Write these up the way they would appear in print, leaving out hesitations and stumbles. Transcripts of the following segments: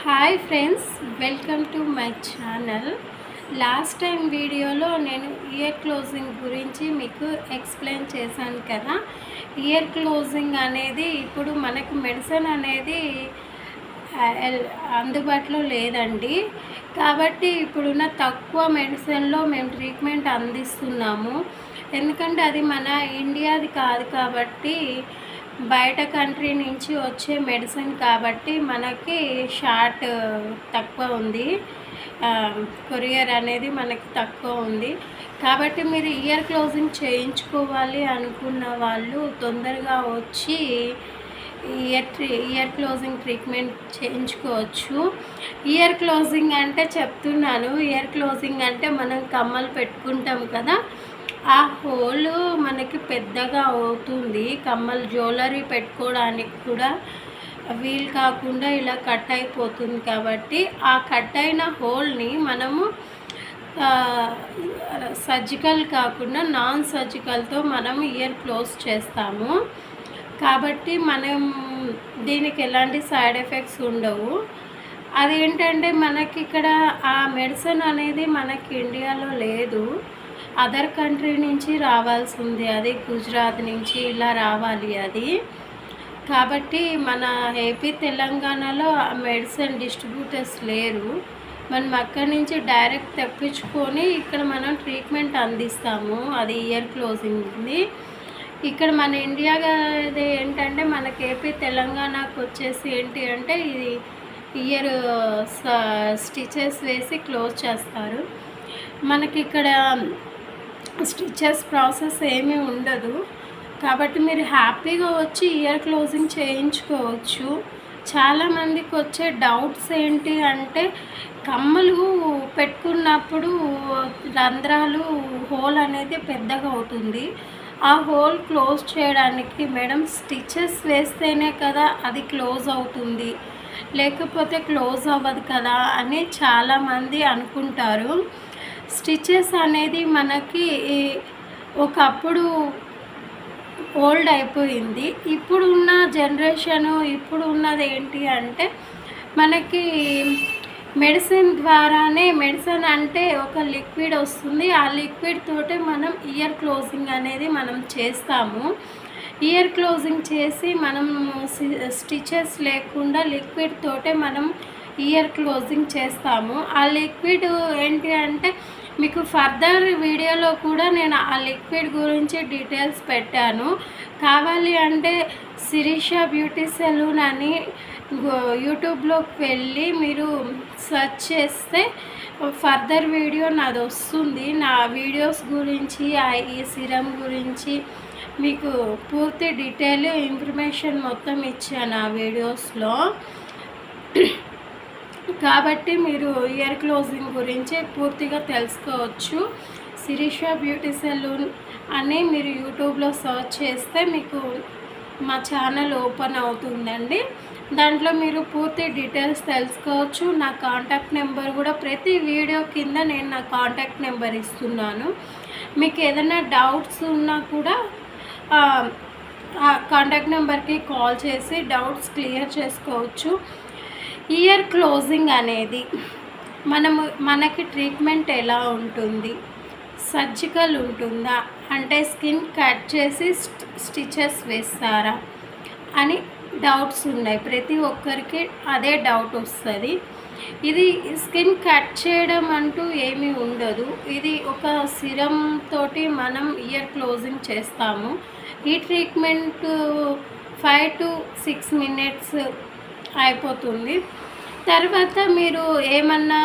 Hi friends, welcome to my channel. Last time వీడియోలో నేను year closing గురించి మీకు ఎక్స్ప్లెయిన్ చేశాను కదా. ఇయర్ క్లోజింగ్ అనేది ఇప్పుడు మనకు మెడిసిన్ అనేది అందుబాటులో లేదండి. కాబట్టి ఇప్పుడున్న తక్కువ మెడిసిన్లో మేము ట్రీట్మెంట్ అందిస్తున్నాము. ఎందుకంటే అది మన ఇండియాది కాదు కాబట్టి, బయట కంట్రీ నుంచి వచ్చే మెడిసిన్ కాబట్టి మనకి షార్ట్ తక్కువ ఉంది, కొరియర్ అనేది మనకి తక్కువ ఉంది. కాబట్టి మీరు ఇయర్ క్లోజింగ్ చేయించుకోవాలి అనుకున్న వాళ్ళు తొందరగా వచ్చి ఇయర్ క్లోజింగ్ ట్రీట్మెంట్ చేయించుకోవచ్చు. ఇయర్ క్లోజింగ్ అంటే చెప్తున్నాను, ఇయర్ క్లోజింగ్ అంటే మనం కమ్మలు పెట్టుకుంటాం కదా, ఆ హోల్ మనకి పెద్దగా అవుతుంది. కమ్మలు జ్యువెలరీ పెట్టుకోవడానికి కూడా వీలు కాకుండా ఇలా కట్ అయిపోతుంది. కాబట్టి ఆ కట్ అయిన హోల్ని మనము సర్జికల్ కాకుండా నాన్ సర్జికల్తో మనం ఇయర్ క్లోజ్ చేస్తాము. కాబట్టి మనం దీనికి ఎలాంటి సైడ్ ఎఫెక్ట్స్ ఉండవు. అదేంటంటే మనకి ఇక్కడ ఆ మెడిసిన్ అనేది మనకి ఇండియాలో లేదు, అదర్ కంట్రీ నుంచి రావాల్సింది. అది గుజరాత్ నుంచి ఇలా రావాలి అది. కాబట్టి మన ఏపీ తెలంగాణలో మెడిసిన్ డిస్ట్రిబ్యూటర్స్ లేరు. మనం అక్కడి నుంచి డైరెక్ట్ తెప్పించుకొని ఇక్కడ మనం ట్రీట్మెంట్ అందిస్తాము. అది ఇయర్ క్లోజింగ్ది. ఇక్కడ మన ఇండియా ఏంటంటే మనకి ఏపీ తెలంగాణకు వచ్చేసి ఏంటి అంటే ఇది ఇయర్ స్టిచెస్ వేసి క్లోజ్ చేస్తారు. మనకి ఇక్కడ స్టిచెస్ ప్రాసెస్ ఏమీ ఉండదు. కాబట్టి మీరు హ్యాపీగా వచ్చి ఇయర్ క్లోజింగ్ చేయించుకోవచ్చు. చాలామందికి వచ్చే డౌట్స్ ఏంటి అంటే, కమ్మలు పెట్టుకున్నప్పుడు రంధ్రాలు హోల్ అనేది పెద్దగా అవుతుంది. ఆ హోల్ క్లోజ్ చేయడానికి మేడం స్టిచెస్ వేస్తేనే కదా అది క్లోజ్ అవుతుంది, లేకపోతే క్లోజ్ అవ్వదు కదా అని చాలామంది అనుకుంటారు. స్టిచెస్ అనేది మనకి ఒకప్పుడు ఓల్డ్ అయిపోయింది. ఇప్పుడు ఉన్న జనరేషను ఇప్పుడు ఉన్నది ఏంటి అంటే, మనకి మెడిసిన్ ద్వారానే, మెడిసిన్ అంటే ఒక లిక్విడ్ వస్తుంది, ఆ లిక్విడ్ తోటే మనం ఇయర్ క్లోజింగ్ అనేది మనం చేస్తాము. ఇయర్ క్లోజింగ్ చేసి మనం స్టిచెస్ లేకుండా లిక్విడ్ తోటే మనం ఇయర్ క్లోజింగ్ చేస్తాము. ఆ లిక్విడ్ ఏంటి అంటే, మీకు ఫర్దర్ వీడియోలో కూడా నేను ఆ లిక్విడ్ గురించి డీటెయిల్స్ పెట్టాను. కావాలి అంటే శిరీష బ్యూటీ సెలూన్ అని యూట్యూబ్లోకి వెళ్ళి మీరు సెర్చ్ చేస్తే ఫర్దర్ వీడియో నాది వస్తుంది. నా వీడియోస్ గురించి, ఈ సిరం గురించి మీకు పూర్తి డీటెయిల్ ఇన్ఫర్మేషన్ మొత్తం ఇచ్చాను ఆ వీడియోస్లో. కాబట్టి మీరు ఇయర్ క్లోజింగ్ గురించి పూర్తిగా తెలుసుకోవచ్చు. శిరీష బ్యూటీ సెలూన్ అని మీరు యూట్యూబ్లో సర్చ్ చేస్తే మీకు మా ఛానల్ ఓపెన్ అవుతుందండి. దాంట్లో మీరు పూర్తి డీటెయిల్స్ తెలుసుకోవచ్చు. నా కాంటాక్ట్ నెంబర్ కూడా ప్రతి వీడియో కింద నేను నా కాంటాక్ట్ నెంబర్ ఇస్తున్నాను. మీకు ఏదైనా డౌట్స్ ఉన్నా కూడా ఆ కాంటాక్ట్ నెంబర్కి కాల్ చేసి డౌట్స్ క్లియర్ చేసుకోవచ్చు. ఇయర్ క్లోజింగ్ అనేది మనకి ట్రీట్మెంట్ ఎలా ఉంటుంది, సర్జికల్ ఉంటుందా అంటే స్కిన్ కట్ చేసి స్టిచెస్ వేస్తారా అని డౌట్స్ ఉన్నాయి. ప్రతి ఒక్కరికి అదే డౌట్ వస్తుంది. ఇది స్కిన్ కట్ చేయడం అంటూ ఏమీ ఉండదు. ఇది ఒక సిరం తోటి మనం ఇయర్ క్లోజింగ్ చేస్తాము. ఈ ట్రీట్మెంట్ 5 to 6 minutes అయిపోతుంది. తర్వాత మీరు ఏమన్నా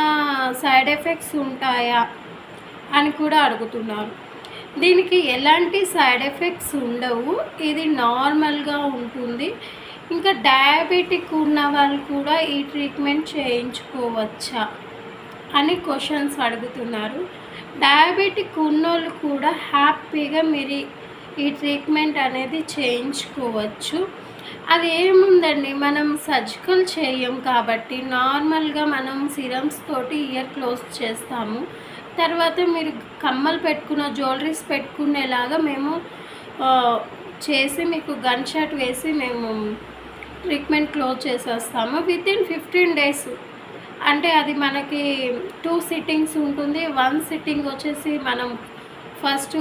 సైడ్ ఎఫెక్ట్స్ ఉంటాయా అని కూడా అడుగుతున్నారు. దీనికి ఎలాంటి సైడ్ ఎఫెక్ట్స్ ఉండవు, ఇది నార్మల్గా ఉంటుంది. ఇంకా డయాబెటిక్ ఉన్న వాళ్ళు కూడా ఈ ట్రీట్మెంట్ చేయించుకోవచ్చా అని క్వశ్చన్స్ అడుగుతున్నారు. డయాబెటిక్ ఉన్నోళ్ళు కూడా హ్యాపీగా మీరు ఈ ట్రీట్మెంట్ అనేది చేయించుకోవచ్చు. అది ఏముందండి, మనం సర్జికల్ చేయం కాబట్టి నార్మల్గా మనం సిరమ్స్ తోటి ఇయర్ క్లోజ్ చేస్తాము. తర్వాత మీరు కమ్మలు పెట్టుకున్న జ్యువెలరీస్ పెట్టుకునేలాగా మేము చేసి మీకు గన్ షాట్ వేసి మేము ట్రీట్మెంట్ క్లోజ్ చేసేస్తాము వితిన్ 15 డేస్. అంటే అది మనకి 2 సిట్టింగ్స్ ఉంటుంది. 1 సిట్టింగ్ వచ్చేసి మనం ఫస్ట్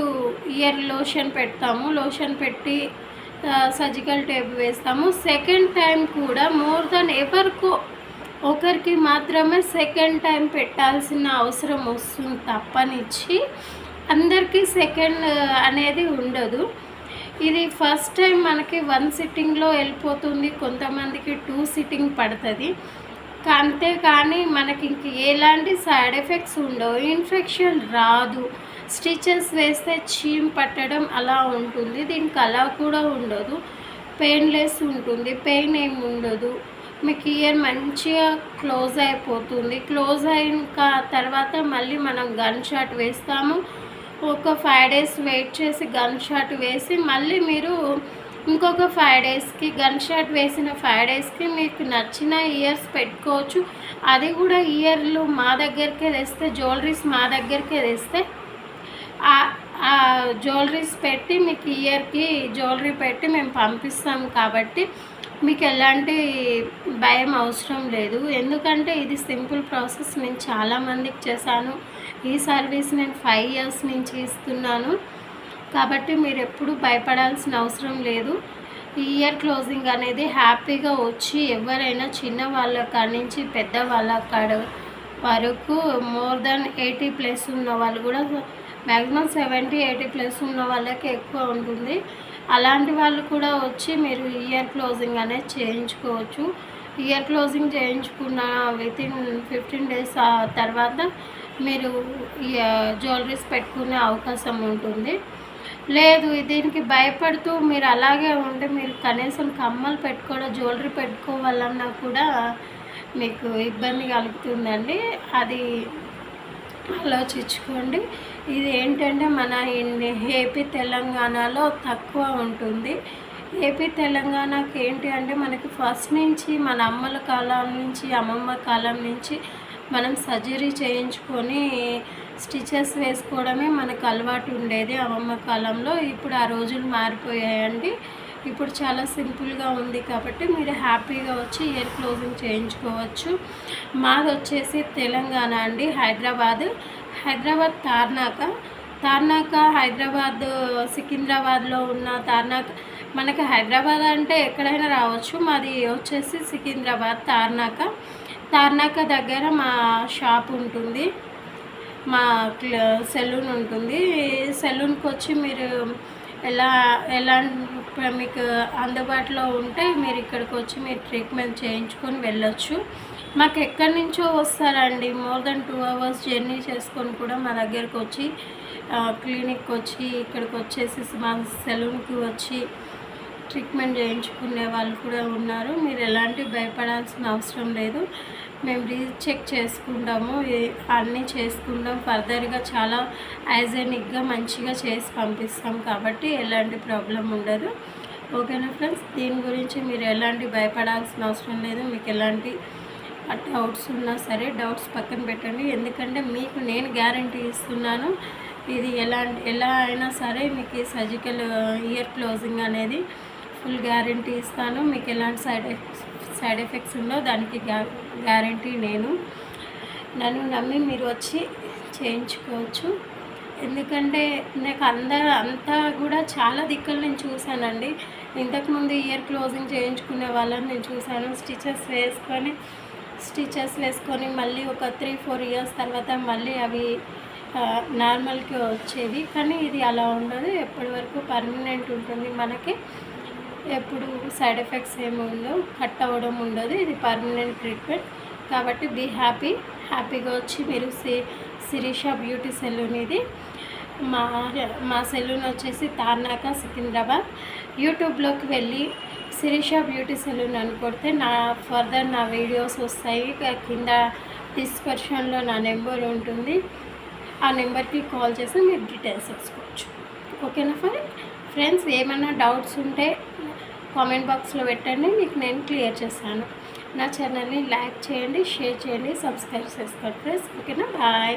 ఇయర్ లోషన్ పెడతాము. లోషన్ పెట్టి సర్జికల్ టేప్ వేస్తాము. సెకండ్ టైం కూడా మోర్ దెన్ ఎవరికో ఒకరికి మాత్రమే సెకండ్ టైం పెట్టాల్సిన అవసరం వస్తుంది తప్పనిచ్చి అందరికీ సెకండ్ అనేది ఉండదు. ఇది ఫస్ట్ టైం మనకి 1 సిట్టింగ్లో వెళ్ళిపోతుంది, కొంతమందికి 2 సిట్టింగ్ పడుతుంది. అంతేకాని మనకి ఇంక ఎలాంటి సైడ్ ఎఫెక్ట్స్ ఉండవు, ఇన్ఫెక్షన్ రాదు, స్టిచెస్ వేస్తే చీమ్ పట్టడం అలా ఉంటుంది. దీనికి అలా కూడా ఉండదు, పెయిన్లెస్ ఉంటుంది, పెయిన్ ఏమి ఉండదు. మీకు ఇయర్ మంచిగా క్లోజ్ అయిపోతుంది. క్లోజ్ అయిన తర్వాత మళ్ళీ మనం గన్ షాట్ వేస్తాము. ఒక 5 డేస్ వెయిట్ చేసి గన్ షాట్ వేసి మళ్ళీ మీరు ఇంకొక 5 డేస్కి గన్ షాట్ వేసిన 5 డేస్కి మీకు నచ్చిన ఇయర్స్ పెట్టుకోవచ్చు. అది కూడా ఇయర్లు మా దగ్గరికే తెస్తే, జ్యువెలరీస్ మా దగ్గరికే తెస్తే జ్యువెలరీస్ పెట్టి మీకు ఇయర్కి జ్యువెలరీ పెట్టి మేము పంపిస్తాం. కాబట్టి మీకు ఎలాంటి భయం అవసరం లేదు. ఎందుకంటే ఇది సింపుల్ ప్రాసెస్. నేను చాలామందికి చేశాను. ఈ సర్వీస్ నేను 5 ఇయర్స్ నుంచి ఇస్తున్నాను. కాబట్టి మీరు ఎప్పుడు భయపడాల్సిన అవసరం లేదు. ఈ ఇయర్ క్లోజింగ్ అనేది హ్యాపీగా వచ్చి ఎవరైనా చిన్న వాళ్ళ కాడ నుంచి పెద్ద వాళ్ళ కాడ వరకు మోర్ దెన్ 80+ ఉన్న వాళ్ళు కూడా, మ్యాక్సిమం 70-80+ ఉన్న వాళ్ళకి ఎక్కువ ఉంటుంది. అలాంటి వాళ్ళు కూడా వచ్చి మీరు ఇయర్ క్లోజింగ్ అనేది చేయించుకోవచ్చు. ఇయర్ క్లోజింగ్ చేయించుకున్న వితిన్ 15 డేస్ తర్వాత మీరు జ్యువెలరీస్ పెట్టుకునే అవకాశం ఉంటుంది. లేదు దీనికి భయపడుతూ మీరు అలాగే ఉంటే మీరు కనీసం కమ్మలు పెట్టుకోవడం, జ్యువెలరీ పెట్టుకోవాలన్నా కూడా మీకు ఇబ్బంది కలుగుతుందండి. అది ఆలోచించుకోండి. ఇది ఏంటంటే మన ఏపీ తెలంగాణలో తక్కువ ఉంటుంది. ఏపీ తెలంగాణకి ఏంటి అంటే మనకి ఫస్ట్ నుంచి మన అమ్మల కాలం నుంచి, అమ్మమ్మ కాలం నుంచి మనం సర్జరీ చేయించుకొని స్టిచెస్ వేసుకోవడమే మనకు అలవాటు ఉండేది అమ్మమ్మ కాలంలో. ఇప్పుడు ఆ రోజులు మారిపోయాయండి. ఇప్పుడు చాలా సింపుల్గా ఉంది. కాబట్టి మీరు హ్యాపీగా వచ్చి ఇయర్ క్లోజింగ్ చేయించుకోవచ్చు. మాది వచ్చేసి తెలంగాణ అండి, హైదరాబాద్ తార్నాక హైదరాబాద్ సికింద్రాబాద్లో ఉన్న తార్నాక. మనకి హైదరాబాద్ అంటే ఎక్కడైనా రావచ్చు. మాది వచ్చేసి సికింద్రాబాద్ తార్నాక దగ్గర మా షాప్ ఉంటుంది, మా సెలూన్ ఉంటుంది. సెలూన్కి వచ్చి మీరు ఎలా మీకు అందుబాటులో ఉంటే మీరు ఇక్కడికి వచ్చి మీరు ట్రీట్మెంట్ చేయించుకొని వెళ్ళొచ్చు. మాకు ఎక్కడి నుంచో వస్తారండి, మోర్ దెన్ 2 అవర్స్ జర్నీ చేసుకొని కూడా మా దగ్గరకు వచ్చి క్లినిక్కి వచ్చి ఇక్కడికి వచ్చేసి మా సెలూన్కి వచ్చి ట్రీట్మెంట్ చేయించుకునే వాళ్ళు కూడా ఉన్నారు. మీరు ఎలాంటి భయపడాల్సిన అవసరం లేదు. మేము రీచెక్ చేసుకుంటాము, అన్నీ చేసుకుంటాం. ఫర్దర్గా చాలా హైజెనిక్గా మంచిగా చేసి పంపిస్తాం. కాబట్టి ఎలాంటి ప్రాబ్లం ఉండదు. ఓకేనా ఫ్రెండ్స్, దీని గురించి మీరు ఎలాంటి భయపడాల్సిన అవసరం లేదు. మీకు ఎలాంటి డౌట్స్ ఉన్నా సరే డౌట్స్ పక్కన పెట్టండి. ఎందుకంటే మీకు నేను గ్యారంటీ ఇస్తున్నాను, ఇది ఎలా అయినా సరే మీకు ఈ సర్జికల్ ఇయర్ క్లోజింగ్ అనేది ఫుల్ గ్యారంటీ ఇస్తాను. మీకు ఎలాంటి సైడ్ ఎఫెక్ట్స్ ఉండవు, దానికి గ్యారంటీ నన్ను నమ్మి మీరు వచ్చి చేయించుకోవచ్చు. ఎందుకంటే నాకు అంతా కూడా చాలా దిక్కులు నేను చూశానండి. ఇంతకుముందు ఇయర్ క్లోజింగ్ చేయించుకునే వాళ్ళని నేను చూశాను. స్టిచెస్ వేసుకొని మళ్ళీ ఒక 3-4 ఇయర్స్ తర్వాత మళ్ళీ అవి నార్మల్కి వచ్చేవి. కానీ ఇది అలా ఉండదు, ఎప్పటి వరకు పర్మనెంట్ ఉంటుంది. మనకి ఎప్పుడు సైడ్ ఎఫెక్ట్స్ ఏమి ఉండవు, కట్ అవ్వడం ఉండదు. ఇది పర్మనెంట్ ట్రీట్మెంట్. కాబట్టి బీ హ్యాపీగా వచ్చి మీరు శిరీష బ్యూటీ సెలూన్. ఇది మా సెలూన్ వచ్చేసి తార్నాక సికింద్రాబాద్. యూట్యూబ్లోకి వెళ్ళి శిరీష బ్యూటీ సెలూన్ అని కొడితే నా వీడియోస్ వస్తాయి. కింద డిస్క్రిప్షన్లో నా నెంబర్ ఉంటుంది. ఆ నెంబర్కి కాల్ చేసి మీరు డీటెయిల్స్ తెలుసుకోవచ్చు. ఓకేనా ఫ్రెండ్స్, ఏమైనా డౌట్స్ ఉంటే కామెంట్ బాక్స్లో పెట్టండి, మీకు నేను క్లియర్ చేస్తాను. నా ఛానల్ని లైక్ చేయండి, షేర్ చేయండి, సబ్స్క్రైబ్ చేసుకోండి ఫ్రెండ్స్. ఓకేనా, బాయ్.